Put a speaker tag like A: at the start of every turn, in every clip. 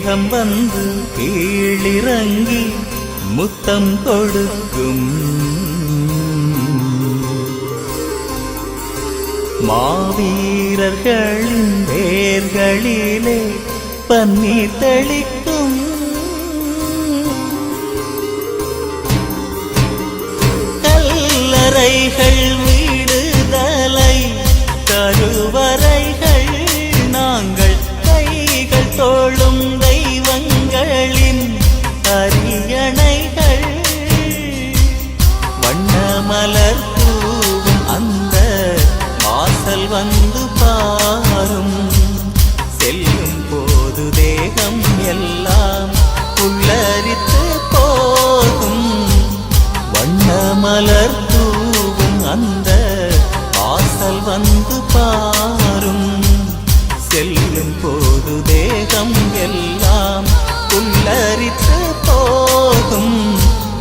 A: மேகம் வந்து கீழிறங்கி முத்தம் கொடுக்கும். மாவீரர்களின் வேர்களிலே பன்னீர் தெளிக்கும். கல்லறைகள் விடுதலை கருவறைகள் நாங்கள் கைகள் தோளும் தெய்வங்களின் அரியணைகள். வண்ணமலர் தூவும் அந்த வாசல் வந்து பாரும். செல்லும் போது தேகம் எல்லாம் புல்லரித்து போகும். வண்ணமலர் தூவும் அந்த வாசல் வந்து பாரும். செல்லும் போது தேகம் எல்லாம் புல்லரித்து போகும்.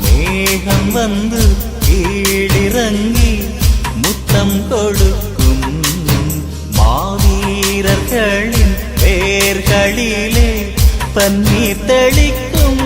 A: மேகம் வந்து கீழிறங்கி முத்தம் கொடுக்கும். மாவீரர்களின் வேர்களிலே பன்னீர் தெளிக்கும்.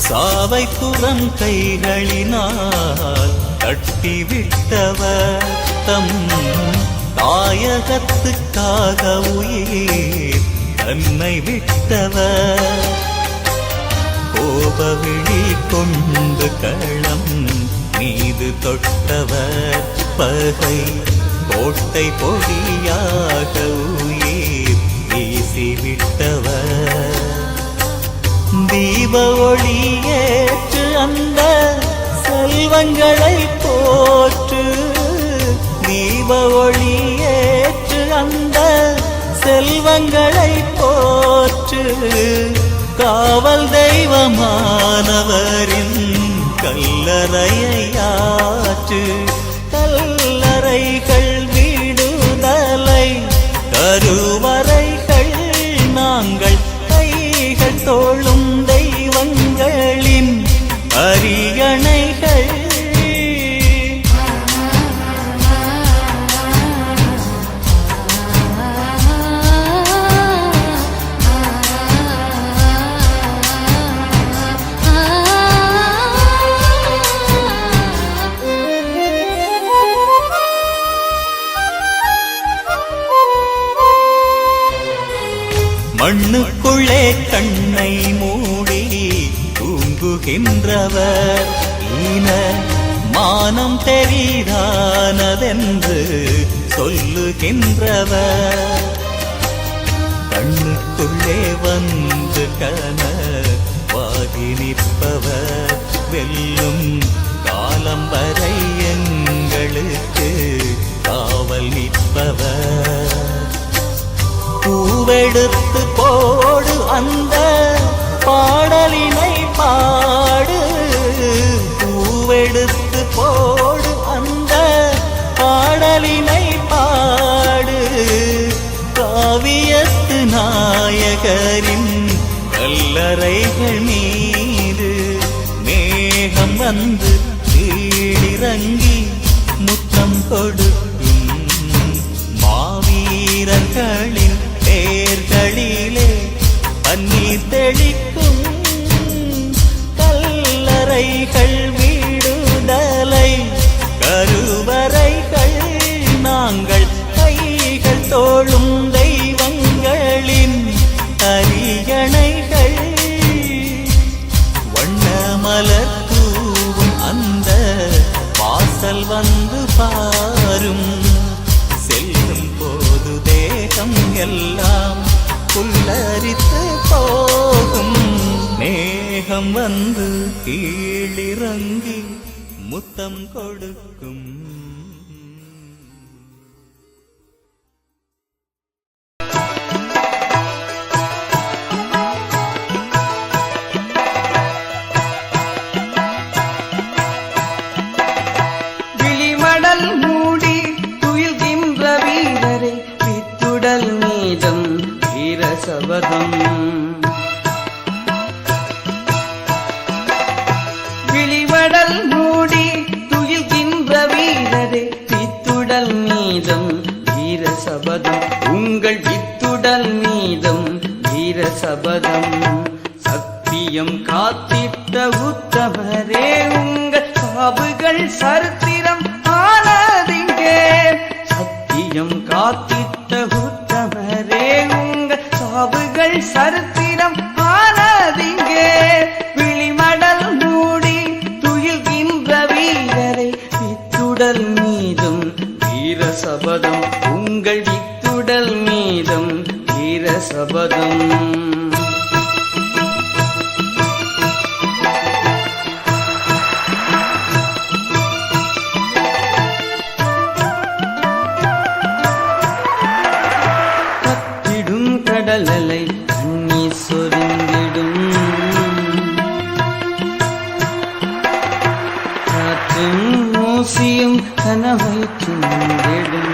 A: சாவை புறம் கைகளினால் தட்டிவிட்டவர் தம் தாயகத்துக்காக உயிர் தன்னை விட்டவர். கோபவிழி கொண்டு களம் மீது தொட்டவர். பகை கோட்டை பொடியாக உயிர் வீசிவிட்டவர். தீப ஒளியேற்று அந்த செல்வங்களை போற்று. தீப ஒளியேற்று அந்த செல்வங்களை போற்று. காவல் தெய்வமானவரின் கல்லறையாற்று. கல்லறைகள் விடுதலை கருவறைகள் நாங்கள் கைகள் தோளும் தெய்வங்களின் அரியணைகள். மண்ணுக்குள்ளே கண்ணை மூடி தூங்குகின்றவர். ஈன மானம் தெரியானதென்று சொல்லுகின்றவர். கண்ணுக்குள்ளே வந்து கனவாகி நிற்பவர். வெல்லும் காலம் வரை எங்களுக்கு காவல் நிற்பவர். பூவெடுத்து போடு அந்த பாடலினை பாடு. பூவெடுத்து போடு அந்த பாடலினை பாடு. காவியத்து நாயகரின் கல்லறைகள் மீது மேகம் வந்து கீழிறங்கி முத்தம் கொடுக்கும். மாவீரர்களின் பேர்களிலே பன்னீர் தெளிக்கும். கல்லறைகள் விடுதலை கருவறைகள் நாங்கள் கைகள் தோளும் தெய்வங்களின் அரியணைகள். வண்ணமலர் தூவும் அந்த வாசல் வந்து பாரும். செல்லும் போது தேகம் எல்லாம் புல்லரித்து போகும். மேகம் வந்து கீழிறங்கி முத்தம் கொடுக்கும்.
B: சபதம். விழிவடல் மூடி துயில்கின்ற வீரரே வித்துடல் மீதம் வீர சபதம். உங்கள் வித்துடல் மீதம் வீர சபதம். சத்தியம் காத்திட்ட உத்தமரே உங்கள் சாவுகள் சரித்திரம் ஆனதிங்கே. சத்தியம் காத்திட்ட உத்தமரே உங்கள் சாவுகள் சரித்திரம் ஆனதிங்கே. விழிமடல் மூடி துயில்கின்ற வீரரை வித்துடல் மீதும் வீர சபதம். உங்கள் வித்துடல் மீதும் வீர சபதம். கடலலை கண்ணீர் சொரிந்திடும் காற்றும் மூசியும் கனவை சுமந்திடும்.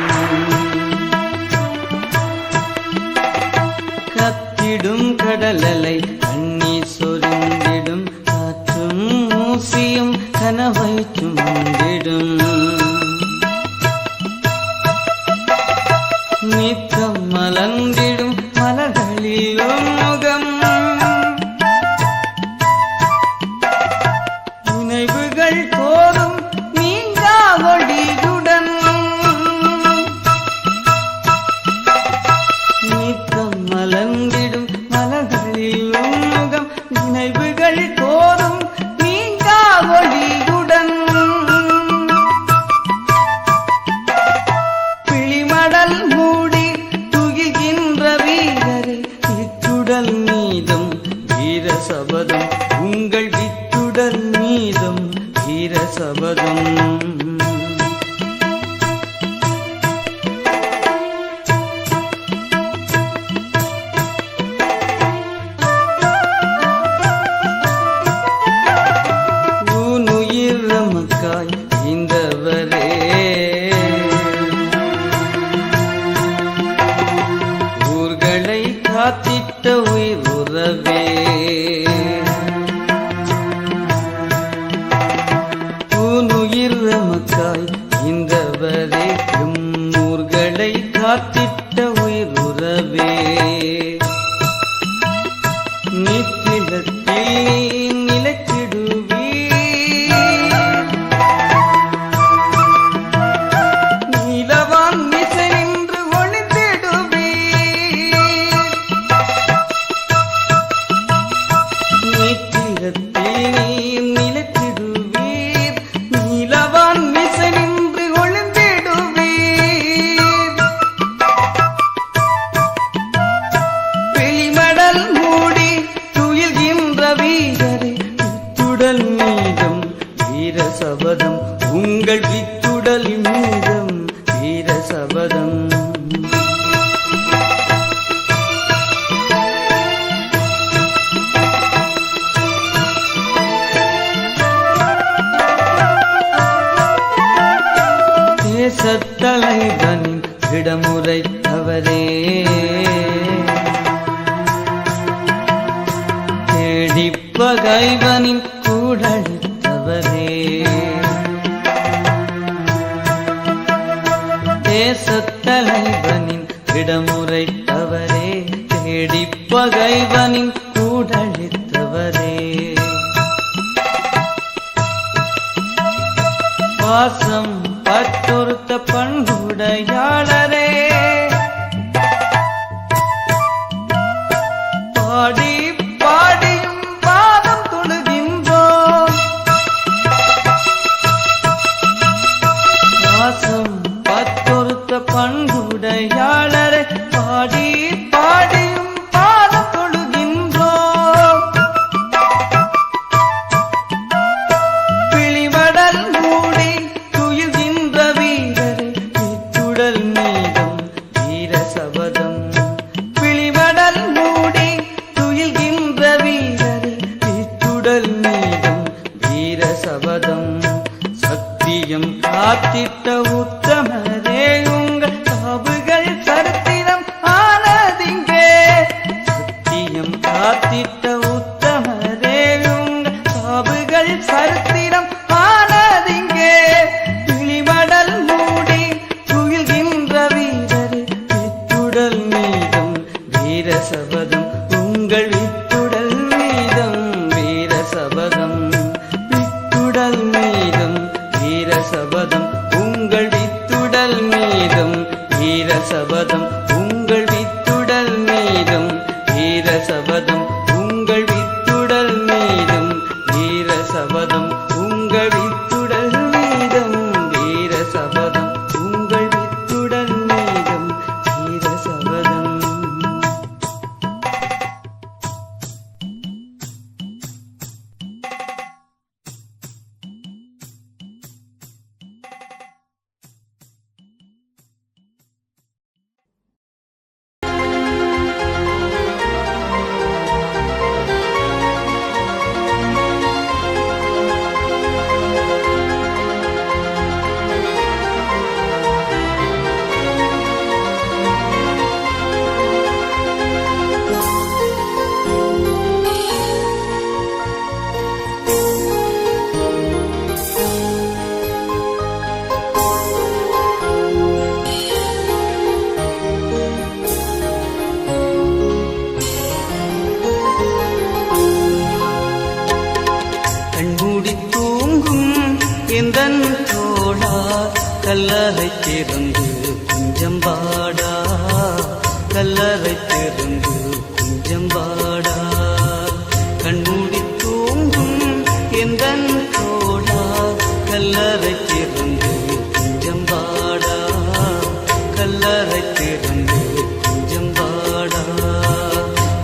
B: கத்திடும் கடலலை கண்ணீர் சொரிந்திடும் காற்றும் மூசியும் கனவை சுமந்திடும். நித்தம் மலர்ந்திடும் மலர்களிலும் முகம் நினைவுகள் தோறும் நீங்கா ஒளியுடன். நித்தம் மலர்ந்திடும் மலர்களிலும் முகம் நினைவுகள் தோறும் நீங்கா ஒளியுடன். விழிமடல் மூடி துயில்கின்ற வீரரை வித்துடல் மீதும் வீர சபதம். உங்கள் வித்துடல் மீதும் வீர சபதம். ஊனுயிர் நமக்காய் இந்தவரே ஊர்களை காத்திட்ட உயிர் உறவே. ஊனுயிர் நமக்காய் இந்தவரே ஊர்களை காத்திட்ட உயிர் உறவே. நித்திலத்தில் நிலைத்திடுவீ நீலவான் மிசை நின்று ஒளிந்திடுவீ. நித்திலத்தில் நிலைத்திடுவீர் நீலவான் மிசை நின்று ஒளிந்திடுவீர். வெளிமடல் மூடி துயில்கின்ற வீரரை வித்துடல் மீதும் வீர சபதம். உங்கள் வித்துடல் மீதும் வீர சபதம். தேசத்தலைவனின் இடமுறைத்தவரே தேடிப்பகைவனின் கூடழித்தவரே. தேசத்தலைவனின் இடமுறைத்தவரே தேடிப்பகைவனின் கூடழித்தவரே. பாசம் பற்றொருத்த பண்புடையாளரே பாடி பாடியும் பாதம் தொழுகின்றோம். பாசம் பற்றொருத்த பண்புடையாளரே பாடி பாடியும் பாதம் தொழுகின்றோம். விழிவடல் மூடி துயில்கின்ற வீரரை வித்துடல் மீதும் வீர சபதம். விழிவடல் மூடி துயில்கின்ற வீரரை வித்துடல் மீதும் வீர சபதம். சத்தியம் காத்திட்ட உத்தமரே உங்கள் சாவுகள் சரித்திரம் ஆனதிங்கே. உங்கள் வித்துடல் மீதும் வீர சபதம் உங்கள் வித்துடல் மீதும் வீர சபதம் உங்கள் வித்துடல் மீதும் வீர சபதம் உங்கள் வித்துடல் மீதும் வீர சபதம். எந்தன் தோழா கல்லறை திறந்து கொஞ்சம் பாடா கல்லறை திறந்து கொஞ்சம் பாடா கண்மூடி தூங்கும் எந்தன் தோழா கல்லறை திறந்து கொஞ்சம் பாடா கல்லறை திறந்து கொஞ்சம் பாடா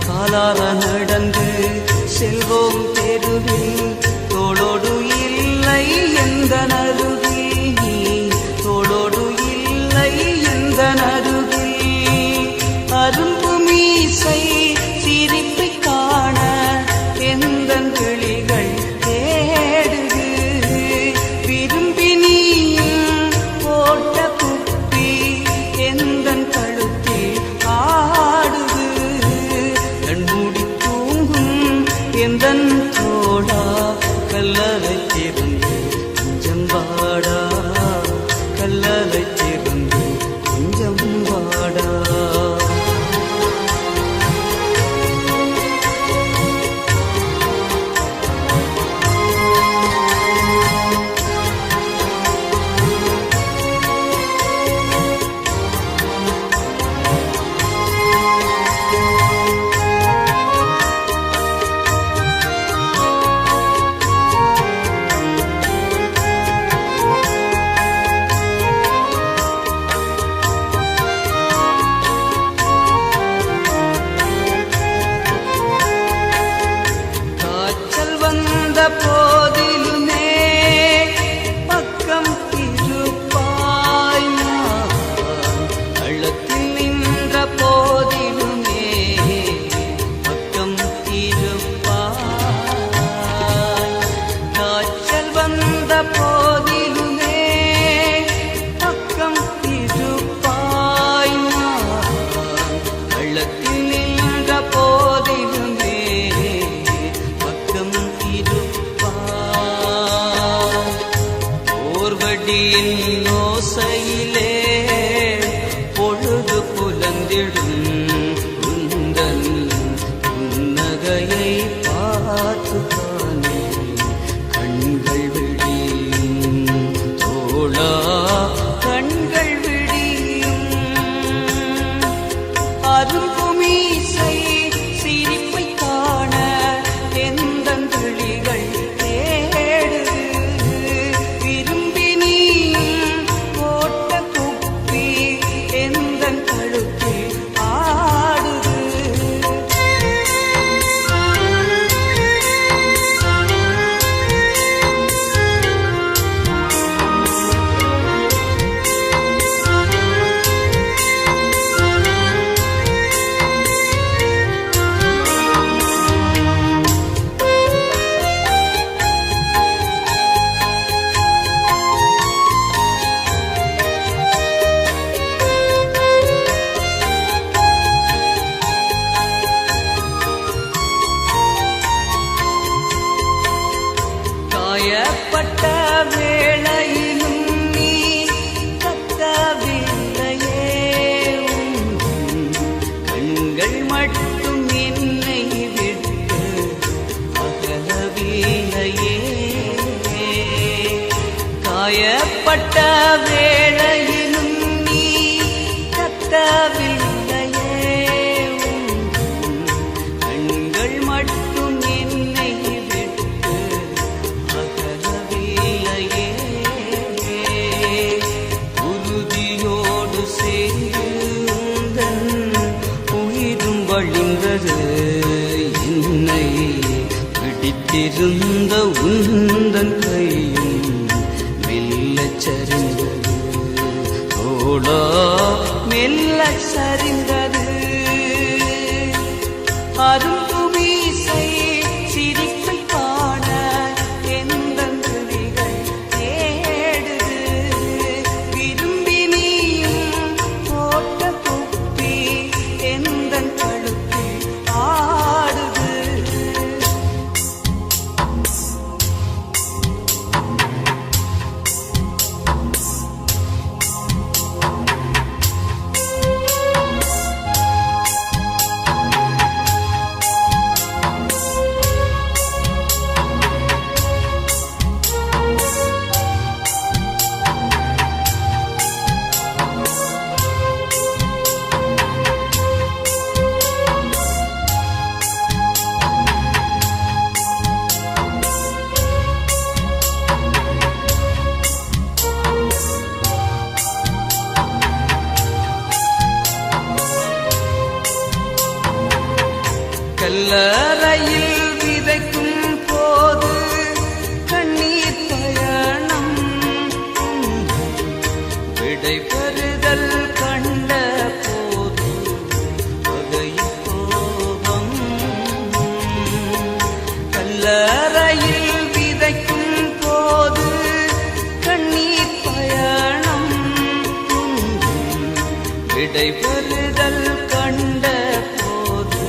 B: காலார நடந்து செல்வோம் தெருவில் தோளோடு இல்லை எந்த நருகில் தோளோடு இல்லை எந்த நருகில் அரும்பு மீசை சிரிப்பை காண எந்தன் கிளிகள் தேடுது விரும்பி நீயும் போட்ட குப்பி எந்தன் கழுத்தில் ஆடுது கண்மூடி தூங்கும் எந்தன் தோழா கல்லறை திறந்து கொஞ்சம் வாடா கல்லறை திறந்து கொஞ்சம் வாடா. போதிலுமே பக்கம் இருப்பாய் கள்ளத்தில் நின்ற போதிலுமே பக்கம் இருப்பாய் காய்ச்சல் வந்த போதிலுமே பக்கம் இருப்பாய் கள்ளத்தில் நின்ற போதிலுமே பக்கம் ஓர்வடியின் ஓசையிலே பொழுது புலந்திடும் உந்தன் புன்னகையை பார்த்துதானே கண்கள் விடியும் தோளா கண்கள் விடியும் அரும்பு மீசை சிரிப்பை காண எந்தன் கிளிகள் தேடுது விரும்பி நீயும் போட்ட குப்பி எந்தன் கழுத்தில் ஆடுது. காயப்பட்ட வேளையிலும் நீ கத்தவில்லையே கண்கள் மட்டும் என்னை விட்டு அகலவில்லையே காயப்பட்ட வேளையிலும் நீ கத்தவில்லையே பிடித்திருந்த உந்தன் கையும் மெல்லச் சரிந்தது தோளா மெல்லச் சரிந்தது அரும்புமீசை சிரிப்பை காண எந்தன் விழிகள் தேடுது விரும்பி நீயும் போட்ட குப்பி எந்தன் கழுத்தில் ஆடுது கல்லறையில் விதைக்கும் போது கண்ணீர் பயணம் விடை பெறுதல் கண்ட போது வகை கோபம் கல்லறையில் விதைக்கும் போது கண்ணீர் பயணம் விடை பெறுதல் கண்ட கோபம்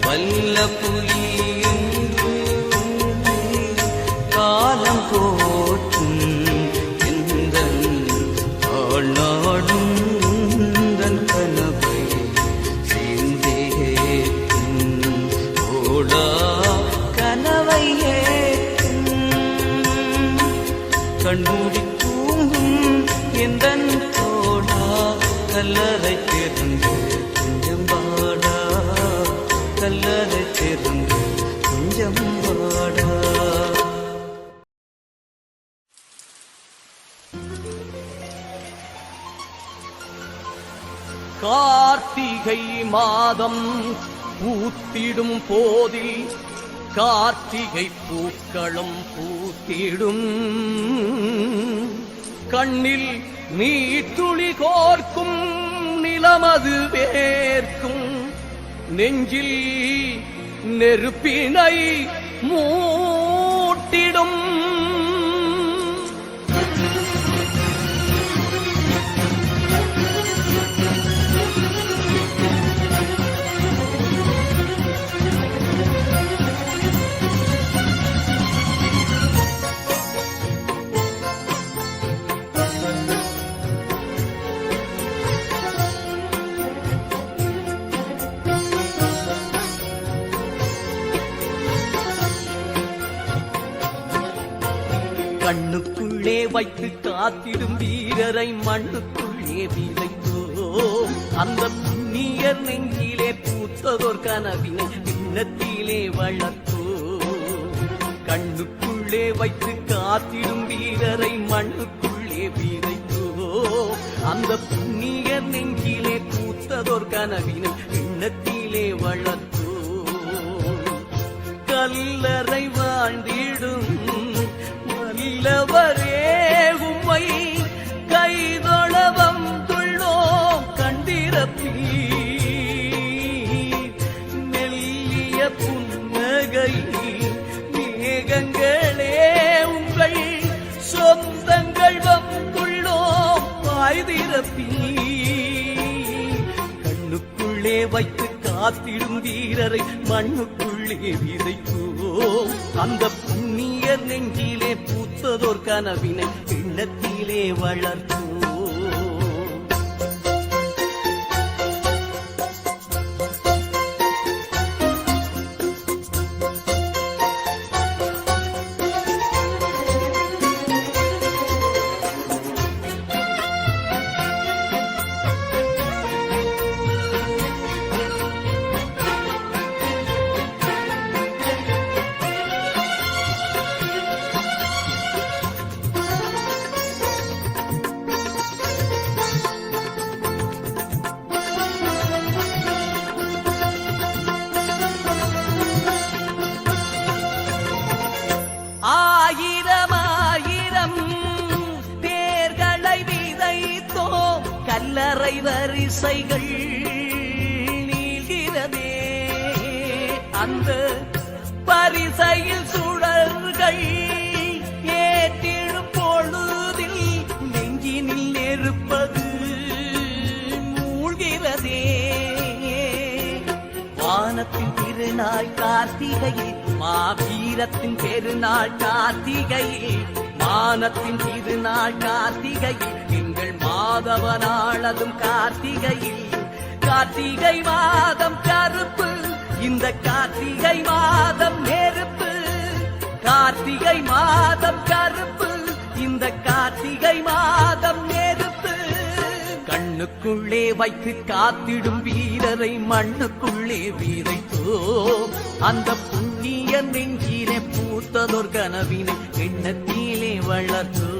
B: வல்ல புலியும் காலம் போற்றும் எந்தன் ஆழ்நாடும் உந்தன் கனவை சேர்ந்தேற்றும் ஓடா கனவை ஏற்றும் கண்மூடி தூங்கும் எந்தன் தோடா கல்லறை திறந்து கொஞ்சம் வாடா கல்லறை திறந்து கொஞ்சம் வாடா
C: கார்த்திகை மாதம் பூத்திடும் போதில் கார்த்திகை பூக்களும் பூத்திடும் கண்ணில் நீத்துளி கோர்க்கும் நிலமது வேர்க்கும் நெஞ்சில் நெருப்பினை மூட்டிடும் கண்ணுக்குள்ளே வைத்து காத்திடும் வீரரை மண்ணுக்குள்ளே விதைத்தோம் அந்த புண்ணியர் நெஞ்சிலே பூத்ததோர் கனவினை பின்னத்திலே வளர்த்தோம் கண்ணுக்குள்ளே வைத்து காத்திடும் வீரரை மண்ணுக்குள்ளே விதைத்தோம் அந்த புண்ணியர் நெஞ்சிலே பூத்ததோர் கனவினை பின்னத்திலே வளர்த்தோம் கல்லறை வாழ்ந்திடும் வல்லவரே உம்மை கைதொழ வந்துள்ளோம் கண்டிரப்பி மெல்லிய புன்னகை மேகங்களே உங்கள் சொந்தங்கள் வந்துள்ளோம் வாய்திரப்பி கண்ணுக்குள்ளே வைத்து காத்திடும் வீரரை மண்ணுக்குள்ளே விதைத்தோம் அந்த புண்ணியர் நெஞ்சிலே பூத்ததோர் கனவினை எண்ணத்திலே வளர்த்தோம் கல்லறை வரிசைகள் நீள்கிறதே அந்த பரிசையில் சுடர்கள் ஏற்றிடும் பொழுதில் நெஞ்சினில் நெருப்பது மூழ்கிறதே வானத்தின் திருநாள் கார்த்திகையில் மாவீரத்தின் பெருநாள் கார்த்திகையில் வானத்தின் திருநாள் கார்த்திகையில் எங்கள் மாதவனாளதும் கார்த்திகையில் கார்த்திகை மாதம் கருப்பு இந்த கார்த்திகை மாதம் நெருப்பு கார்த்திகை மாதம் கருப்பு இந்த கார்த்திகை மாதம் நெருப்பு கண்ணுக்குள்ளே வைத்து காத்திடும் வீரரை மண்ணுக்குள்ளே வீரைத்தோ அந்த புண்ணிய நெஞ்சிலே பூத்ததோர் கனவினை எண்ணத்திலே வளர்த்தோ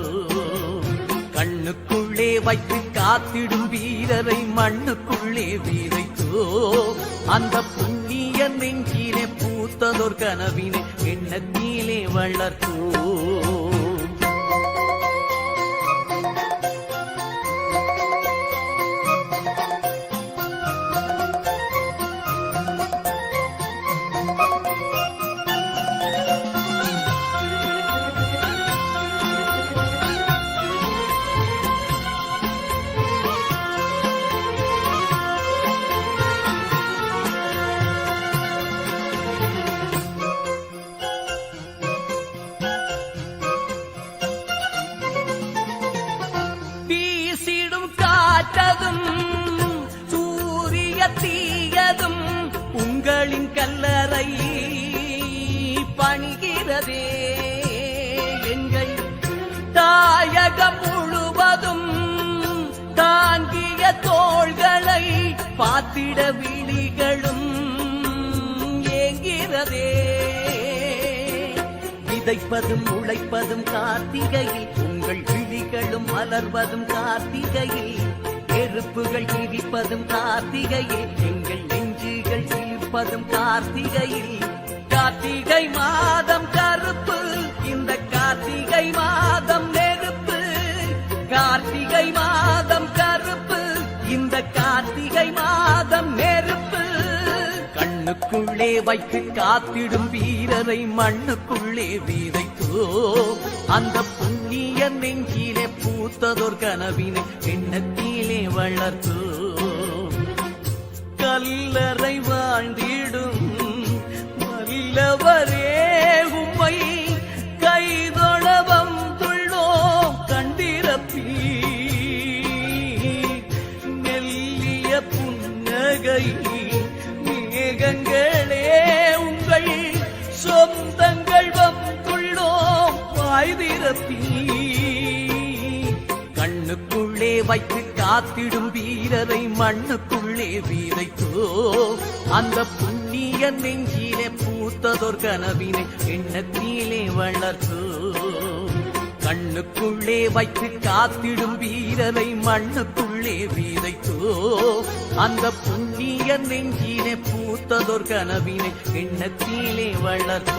C: கண்ணுக்குள்ளே வைத்து காத்திடும் வீரரை மண்ணுக்குள்ளே வீரைத்தோ அந்த புண்ணிய நெஞ்சிலே பூத்ததோர் கனவினை எண்ணத்திலே வளர்த்தோ சூரிய தீயதும் உங்களின் கல்லறை பணிகிறதே எங்கள் தாயகம் முழுவதும் தாங்கிய தோள்களை பார்த்திட விழிகளும் ஏங்கிறதே விதைப்பதும் உழைப்பதும் கார்த்திகையில் உங்கள் விழிகளும் மலர்வதும் கார்த்திகையில் நெருப்புகள் இடிப்பதும் கார்த்திகையில் எங்கள் நெஞ்சுகள் இழுப்பதும் கார்த்திகையில் கார்த்திகை மாதம் கருப்பு இந்த கார்த்திகை மாதம் நெருப்பு கார்த்திகை மாதம் கருப்பு இந்த கார்த்திகை மாதம் நெருப்பு கண்ணுக்குள்ளே வைத்து காத்திடும் வீரரை மண்ணுக்குள்ளே வீரைத்தோ அந்த புண்ணிய நெஞ்சிலே பூத்ததோர் கனவினை எண்ணத்திலே வளர்த்தோ கல்லறை வாழ்ந்திடும் வல்லவரே உம்மை கைதொழ வந்துள்ளோம் கண்டிரப்பி மெல்லிய புன்னகை மேகங்களே உங்கள் சொந்தங்கள் வந்துள்ளோம் வாய்திரப்பி கண்ணுக்குள்ளே வைத்து காத்திடும் வீரரை மண்ணுக்குள்ளே வீரைத்தோ அந்த புண்ணிய நெஞ்சிலே பூத்ததோர் கனவினை எண்ணத்திலே வளர்த்தோ கண்ணுக்குள்ளே வைத்து காத்திடும் வீரரை மண்ணுக்குள்ளே வீரைத்தோ அந்த புண்ணிய நெஞ்சிலே பூத்ததோர் கனவினை எண்ணத்திலே வளர்த்தோ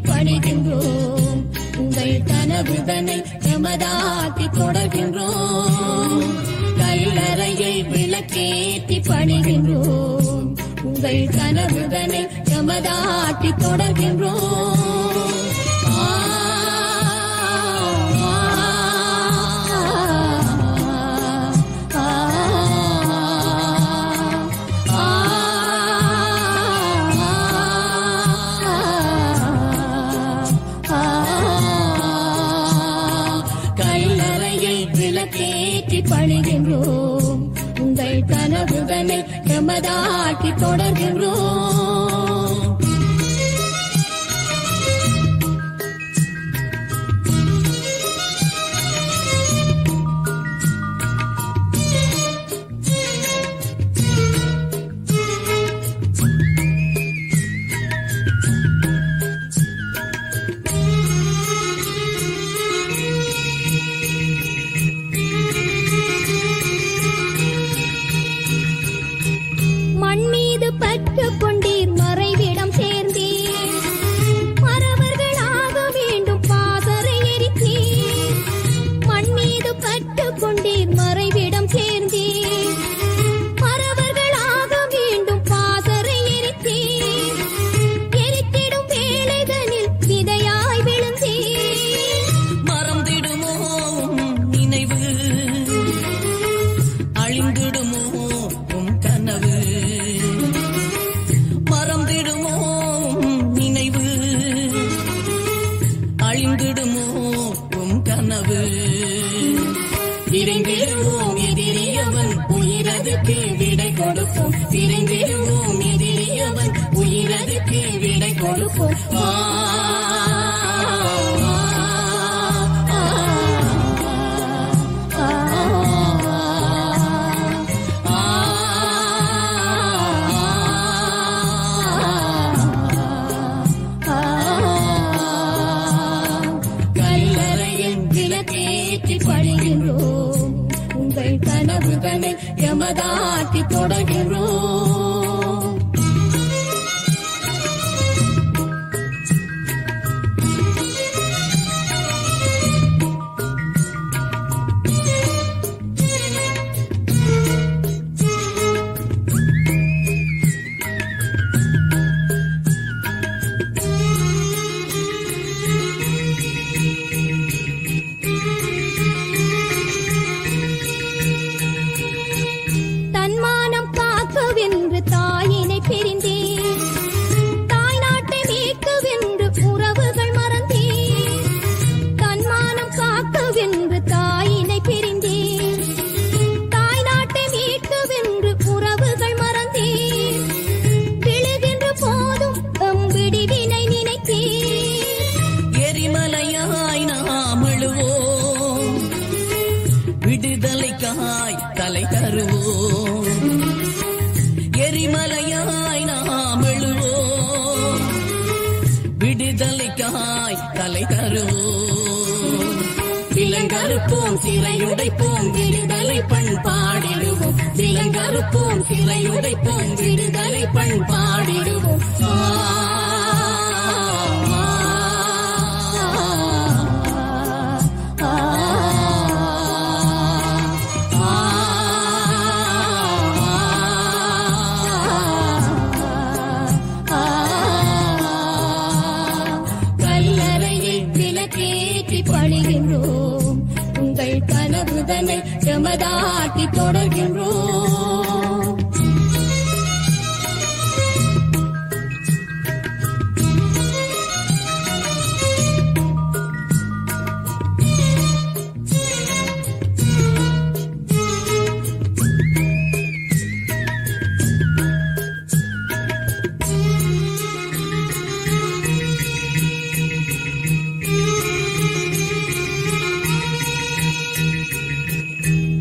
D: பணிகின்றோம் உங்கள் கனவுதனை எமதாக்கி தொடர்கின்றோம் கல்லறையில் விளக்கேற்றி பணிகின்றோம் உங்கள் கனவுதனை எமதாக்கி தொடர்கின்றோம் பணிகின்றோம் உங்கள் கனவுதனை எமதாக்கி தொடர்கின்றோம் தொடர்கின்றோம். தன்மானம் காக்கவென்று தாயினை பிரிந்தேன், தாய் நாட்டை மீட்கவென்று உறவுகள் மறந்தேன். தன்மானம் காக்கவென்று தாயினை பிரிந்தேன், தாய் நாட்டை மீட்கவென்று உறவுகள் மறந்தேன். விழுகின்ற போதும் எம் விடிவினை நினைத்தேன்.
C: எரிமலையாய் நாம் எழுவோம், விடுதலைக்காய் தலை தருவோம். எரிமலையாய் நாம் எழுவோம், விடுதலைக்காய் தலை தருவோம். விலங்கறுப்போம் சிறையுடைப்போம் விடுதலை பண்பாடிடுவோம். விலங்கறுப்போம் சிறையுடைப்போம் விடுதலை பண்பாடிடுவோம்.
D: கல்லறையில் விளக்கேற்றி பணிகின்றோம், உங்கள் கனவுதனை எமதாக்கி தொடர்கின்றோம்.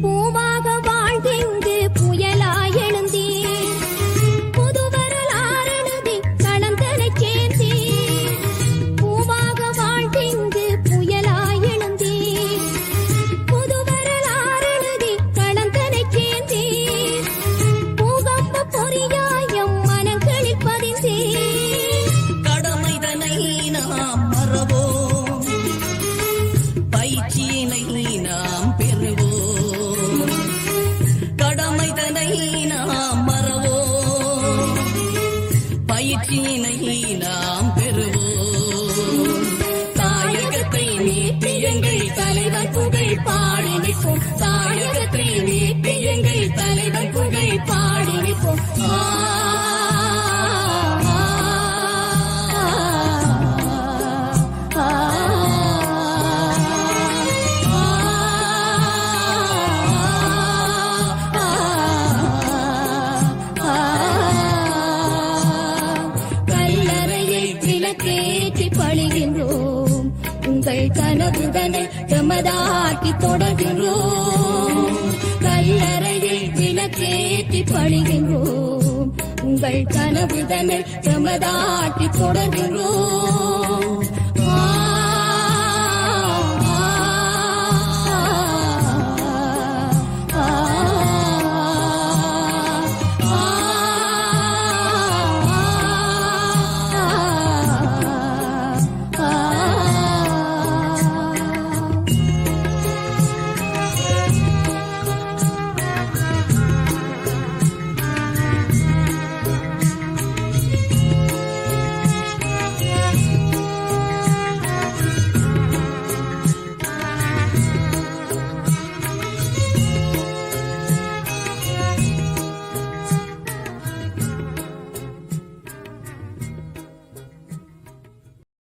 D: பூவாக வாழ்ந்தெங்கு புயலாய் எழுந்தேன், புது வரலாறெழுதி களந்தனைச் சேர்ந்தேன். பூவாக வாழ்ந்தெங்கு புயலாய் எழுந்தேன், புது வரலாறெழுதி களந்தனைச் சேர்ந்தேன். பூகம்ப பொறியாயம் மனங்களில் பதிந்தேன்.
C: கடமைதனை நாம் மறவோம், பயிற்சியினை நாம் பெறுவோம். கடமைதனை நாம் மறவோம், பயிற்சியினை நாம் பெறுவோம். தாயகத்தை மீட்டு எங்கள் தலைவர் புகழ் பாடி நிற்போம். தாயகத்தை மீட்டு எங்கள் தலைவர் புகழ் பாடி நிற்போம்.
D: கல்லறையில் விளக்கேற்றி பணிகின்றோம், உங்கள் கனவுதனை எமதாக்கி தொடர்கின்றோம். கல்லறையில் விளக்கேற்றி பணிகின்றோம், உங்கள் கனவுதனை எமதாக்கி தொடர்கின்றோம்.